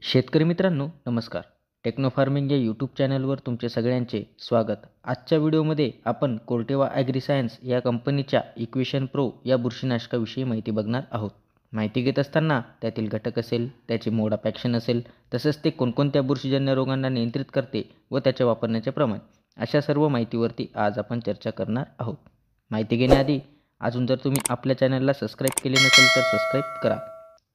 शेतकरी मित्रांनो नमस्कार. टेक्नो फार्मिंग या यूट्यूब चॅनलवर तुमचे सगळ्यांचे स्वागत. आजच्या व्हिडिओमध्ये आपण कोर्टेवा ॲग्री सायन्स या कंपनीच्या इक्वेशन प्रो या बुरशीनाशकाविषयी माहिती बघणार आहोत. माहिती घेत असताना त्यातील घटक असेल, त्याचे मोड ऑफ ॲक्शन असेल, तसंच ते कोणकोणत्या बुरशीजन्य रोगांना नियंत्रित करते व त्याच्या वापरण्याचे प्रमाण, अशा सर्व माहितीवरती आज आपण चर्चा करणार आहोत. माहिती घेण्याआधी अजून जर तुम्ही आपल्या चॅनलला सबस्क्राईब केले नसेल तर सबस्क्राईब करा.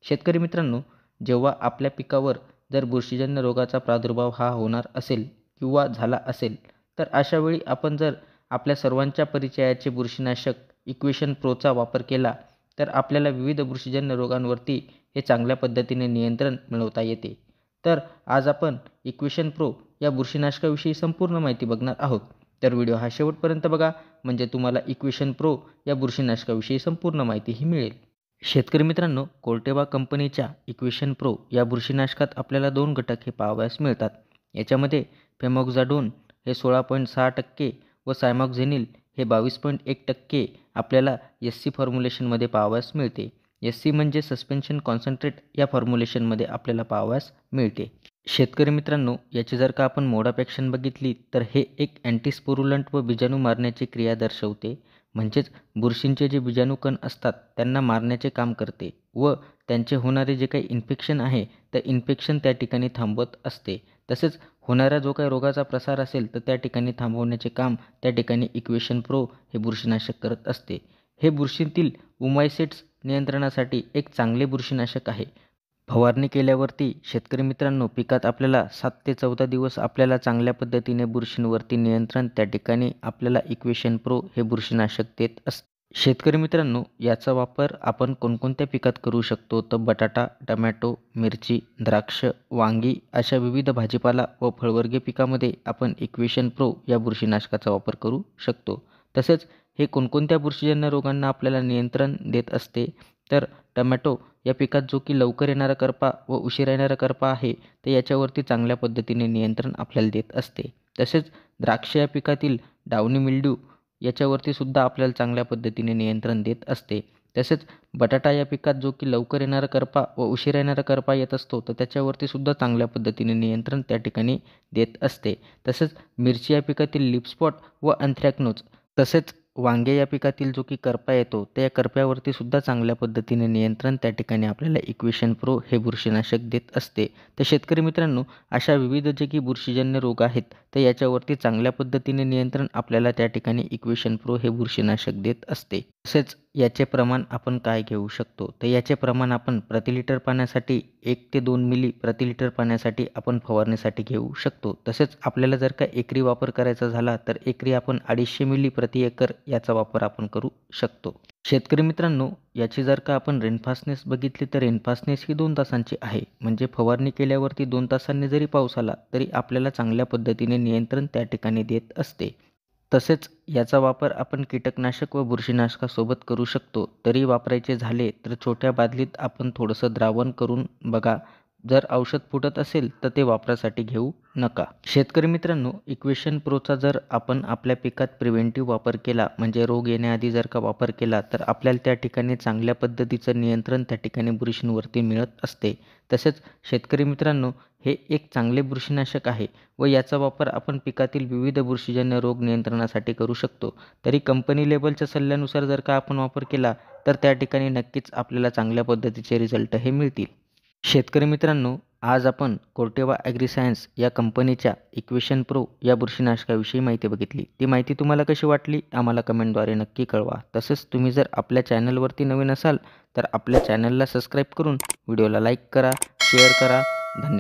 शेतकरी मित्रांनो, जेव्हा आपल्या पिकावर जर बुरशीजन्य रोगाचा प्रादुर्भाव हा होणार असेल किंवा झाला असेल, तर अशावेळी आपण जर आपल्या सर्वांच्या परिचयाचे बुरशीनाशक इक्वेशन प्रोचा वापर केला तर आपल्याला विविध बुरशीजन्य रोगांवरती हे चांगल्या पद्धतीने नियंत्रण मिळवता येते. तर आज आपण इक्वेशन प्रो या बुरशीनाशकाविषयी संपूर्ण माहिती बघणार आहोत. तर व्हिडिओ हा शेवटपर्यंत बघा, म्हणजे तुम्हाला इक्वेशन प्रो या बुरशीनाशकाविषयी संपूर्ण माहितीही मिळेल. शेतकरी मित्रांनो, कोर्टेवा कंपनीच्या इक्वेशन प्रो या बुरशीनाशकात आपल्याला 2 घटक हे पाहावयास मिळतात. याच्यामध्ये फेमोक्झाडोन हे 16.6% व सायमॉक्झेनिल हे 22.1% आपल्याला SC फॉर्म्युलेशनमध्ये पाहावयास मिळते. SC म्हणजे सस्पेन्शन कॉन्सन्ट्रेट या फॉर्म्युलेशनमध्ये आपल्याला पाहावयास मिळते. शेतकरी मित्रांनो, याची जर का आपण मोड ऑफ ॲक्शन बघितली तर हे एक अँटीस्पोरुलंट व बीजाणू मारण्याची क्रिया दर्शवते. म्हणजेच बुरशींचे जे बीजाणूकण असतात त्यांना मारण्याचे काम करते व त्यांचे होणारे जे काही इन्फेक्शन आहे तर इन्फेक्शन त्या ठिकाणी थांबवत असते. तसेच होणारा जो काही रोगाचा प्रसार असेल तर त्या ठिकाणी थांबवण्याचे काम त्या ठिकाणी इक्वेशन प्रो हे बुरशीनाशक करत असते. हे बुरशींतील ओमायसिट्स नियंत्रणासाठी एक चांगले बुरशीनाशक आहे. फवारणी केल्यावरती शेतकरी मित्रांनो, पिकात आपल्याला 7 ते 14 दिवस आपल्याला चांगल्या पद्धतीने बुरशींवरती नियंत्रण त्या ठिकाणी आपल्याला इक्वेशन प्रो हे बुरशीनाशक देत असते. शेतकरी मित्रांनो, याचा वापर आपण कोणकोणत्या पिकात करू शकतो तर बटाटा, टमॅटो, मिरची, द्राक्ष, वांगी अशा विविध भाजीपाला व फळवर्गीय पिकामध्ये आपण इक्वेशन प्रो या बुरशीनाशकाचा वापर करू शकतो. तसेच हे कोणकोणत्या बुरशीजन्य रोगांना आपल्याला नियंत्रण देत असते तर टमॅटो या पिकात जो की लवकर येणारा करपा व उशिरा येणारा करपा आहे तर याच्यावरती चांगल्या पद्धतीने नियंत्रण आपल्याला देत असते. तसेच द्राक्ष या पिकातील डाउनी मिल्ड्यू याच्यावरती सुद्धा आपल्याला चांगल्या पद्धतीने नियंत्रण देत असते. तसेच बटाटा या पिकात जो की लवकर येणारा करपा व उशिरा येणारा करपा येत असतो तर त्याच्यावरती सुद्धा चांगल्या पद्धतीने नियंत्रण त्या ठिकाणी देत असते. तसेच मिरची या पिकातील लीफ स्पॉट व अँथ्रॅकनोज, तसेच वांगे या पिकातील जो की करपा येतो त्या करप्यावरती सुद्धा चांगल्या पद्धतीने नियंत्रण त्या ठिकाणी आपल्याला इक्वेशन प्रो हे बुरशीनाशक देत असते. तर शेतकरी मित्रांनो, अशा विविध जे की बुरशीजन्य रोग आहेत तर याच्यावरती चांगल्या पद्धतीने नियंत्रण आपल्याला त्या ठिकाणी इक्वेशन प्रो हे बुरशीनाशक देत असते. तसेच याचे प्रमाण आपण काय घेऊ शकतो तर याचे प्रमाण आपण प्रति लिटर पाण्यासाठी 1 ते 2 मिली प्रति लिटर पाण्यासाठी आपण फवारणीसाठी घेऊ शकतो. तसेच आपल्याला जर का एकरी वापर करायचा झाला तर एकरी आपण 250 मिली प्रति एकर याचा वापर आपण करू शकतो. शेतकरी मित्रांनो, याची जर का आपण रेनफास्टनेस बघितली तर रेनफास्टनेस ही 2 तासांची आहे. म्हणजे फवारणी केल्यावरती 2 तासांनी जरी पाऊस आला तरी आपल्याला चांगल्या पद्धतीने नियंत्रण त्या ठिकाणी देत असते. तसेच याचा वापर आपण कीटकनाशक व बुरशीनाशकासोबत करू शकतो. तरी वापरायचे झाले तर छोट्या बादलीत आपण थोडंसं द्रावण करून बघा. जर औषध फुटत असेल तर ते वापरासाठी घेऊ नका. शेतकरी मित्रांनो, इक्वेशन प्रोचा जर आपण आपल्या पिकात प्रिव्हेंटिव्ह वापर केला म्हणजे रोग येण्याआधी जर का वापर केला तर आपल्याला त्या ठिकाणी चांगल्या पद्धतीचं नियंत्रण त्या ठिकाणी बुरशींवरती मिळत असते. तसेच शेतकरी मित्रांनो, हे एक चांगले बुरशीनाशक आहे व याचा वापर आपण पिकातील विविध बुरशीजन्य रोग नियंत्रणासाठी करू शकतो. तरी कंपनी लेबलच्या सल्ल्यानुसार जर का आपण वापर केला तर त्या ठिकाणी नक्कीच आपल्याला चांगल्या पद्धतीचे रिझल्ट हे मिळतील. शेतकरी मित्रांनो, आज आपण कोर्टेवा ॲग्री सायन्स या कंपनीच्या इक्वेशन प्रो या बुरशीनाशकाविषयी माहिती बघितली. ती माहिती तुम्हाला कशी वाटली आम्हाला कमेंटद्वारे नक्की कळवा. तसेच तुम्ही जर आपल्या चॅनलवरती नवीन असाल तर आपल्या चॅनलला सबस्क्राईब करून व्हिडिओला लाईक करा, शेअर करा. धन्यवाद.